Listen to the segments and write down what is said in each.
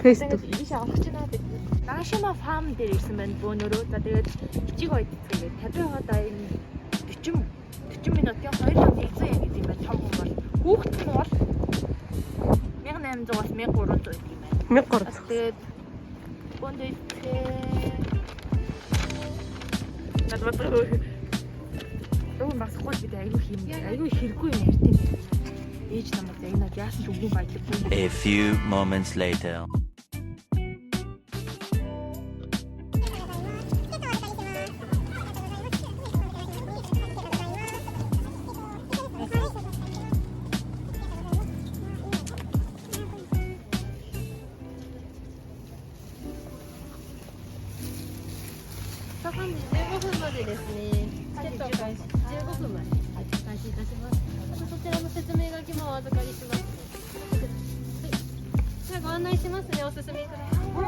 페이스도. 이시 авахчна гэдэг. Нагашима фарм дээр ирсэн байна бөөнөрөө. За тэгээд жиг ойд тэгээд тавиагаадаа энэ 40 минутын 200 yen гэдэг юм байна. Том хүн бол хүүхэд нь бол 1800-аас 1300 гэдэг юм байна. 1300. Тэгээд бөөндөө Өвөн багсахгүй бид аягүй хэрэггүй юм ярьтыг. Ээж намайг яг над яасан ч үгүй баялаггүй. A few moments later. Second 15分までですね。チケット開始15分まで開始いたします。あとそちらの説明書きもお預かりします。はい。じゃあご案内しますね。お進みください。で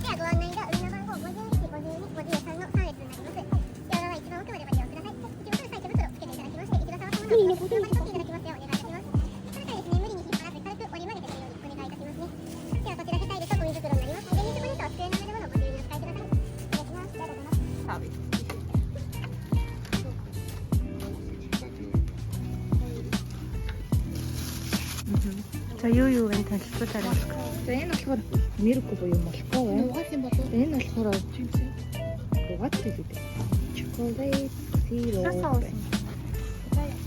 はご案内が上の番号51、52、53の3列になります。両側一番奥までご利用ください。一応最初袋をつけていただきまして、一度触ったものをこちらまで取っていただきますようお願いいたします。それからですね、無理に引っ張らず軽く折り曲げてくるようにお願いいたしますね。ではこちら下タイルとゴミ袋になります。デニーズポイントは机の上のものをご自由にお使いください。お願いします。ありがとうございます。 За юу вэ танилцуулаарай. За энэ болохоор мирку буюу молоко байна. Энэ болохоор угаат гэдэг. Chocolate syrup.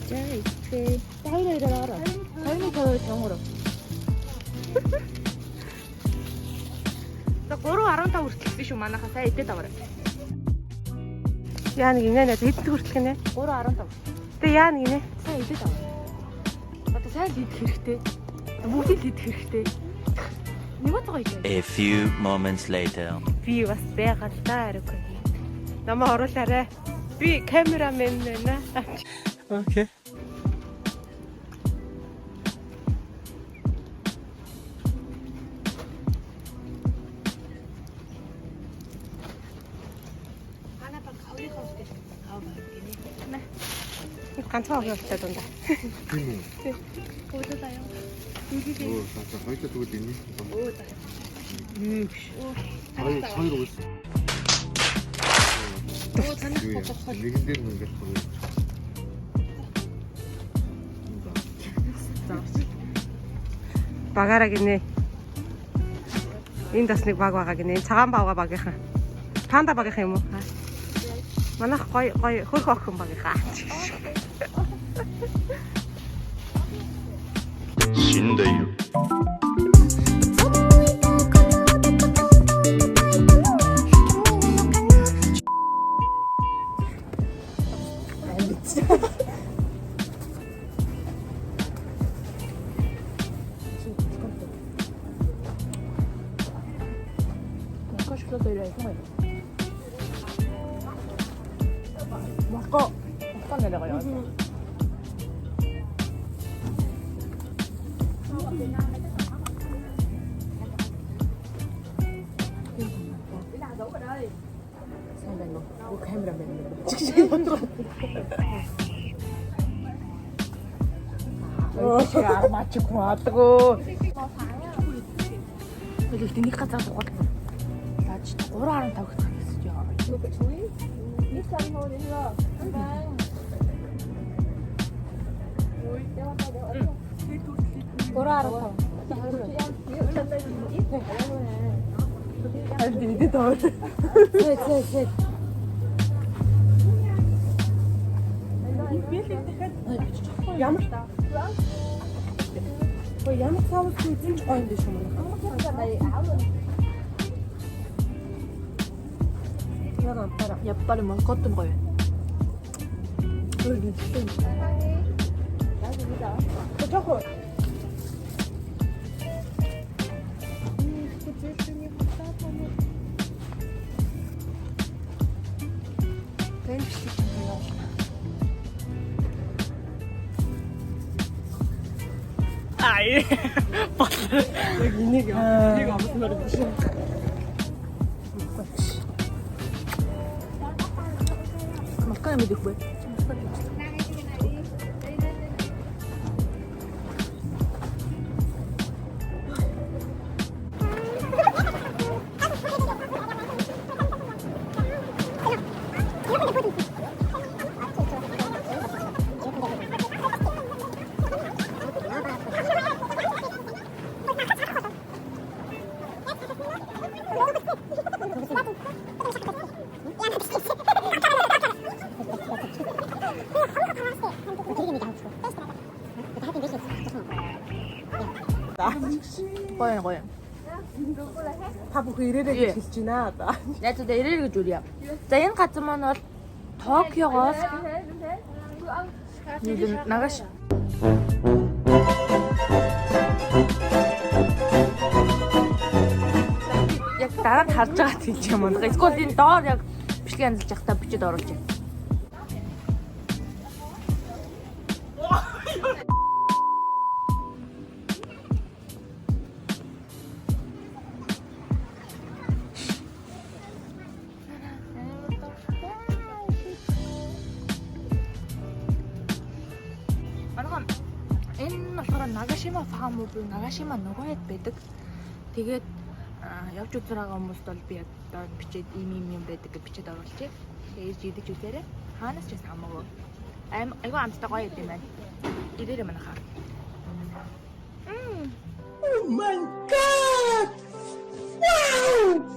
За ихтэй. Хоёроо ирээрээ. Хоёрын тавиад яваарай. За 3.15 хүртэл биш үү манайхаа сайн идээд аваарай. Яа нэг инээ надад хэд хүртэл гинэ? 3.15. Тэ яа нэг инээ? Сайн идээд аваарай. Одоо сайн идэх хэрэгтэй. Бүгдийг идэх хэрэгтэй. Нэг удаа идэх. A few moments later. Би бас байгаад та арайгүй. Намаа оруулаарай. Би камерамен байна. Okay. ганцхан аваад дундаа. Тийм үү. Уудаа요. Оо, цаашаа хоёртой тэгвэл энэ. Уудаа. Хоёр уус. Оо танах болох. Нэгэн дээр нь ингээд хоёр. Багаараа гинэ. Энд бас нэг баг байгаа гинэ. Цагаан баага багийнхан. Панда багийнхан юм уу? Манайх гой хөрх охин багийнхаа. 死んでいる。Makan 내려가요. 제가 맞추고 왔다고. 그래도 뒤니 가자 먹었. 나 진짜 오라는 타고 가겠어. 이거 조이? 미스한 거 내가. 오라는 타고. Hadi bir de doğru. Evet. Yamuk. O yamuk sağlık için aynı düşünüyorum. Yalan para. Yapar mı? Kottum koy. Öyle düşün. Çok hoş. Ay. Yine musun öyle bir şey? Makan mı dik bu? гоё. Та бүх ирээрээ хэлж байна одоо. Яг зөв ирээ гэж үриэ. За энэ газар маань бол Токиогоос Нагаш. Яг дараа нь харж байгаа тийм юм уу. Эсвэл энэ доор яг бичлэг анзалж явахдаа бичиж оруулж байна. Энэ болохоор Нагашима фарм уу, Нагашима нугайд байдаг. Тэгээд явж үзэр байгаа хүмүүст бол би яг доор бичээд ийм байдаг гэж бичээд оруулчих. Тэгээд идэж үзээрэй. Хаанаас ч хамаагүй. Айгуу амттай гоё юм байна. Ирээрэй манайхаа. Oh my god! Wow!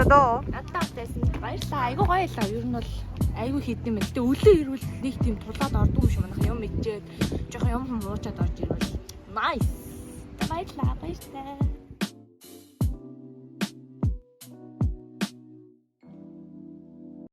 Доо. Надтайсэн баярлалаа. Айгуу гоё л аа. Ер нь бол айгуу хийдэм байх. Гэтэ өлөө ирвэл нэг тийм тулаад ордгүй юм шиг манайха юм ичээд жоохон юм уучаад орж ирвэл. Nice. Баярлалаа.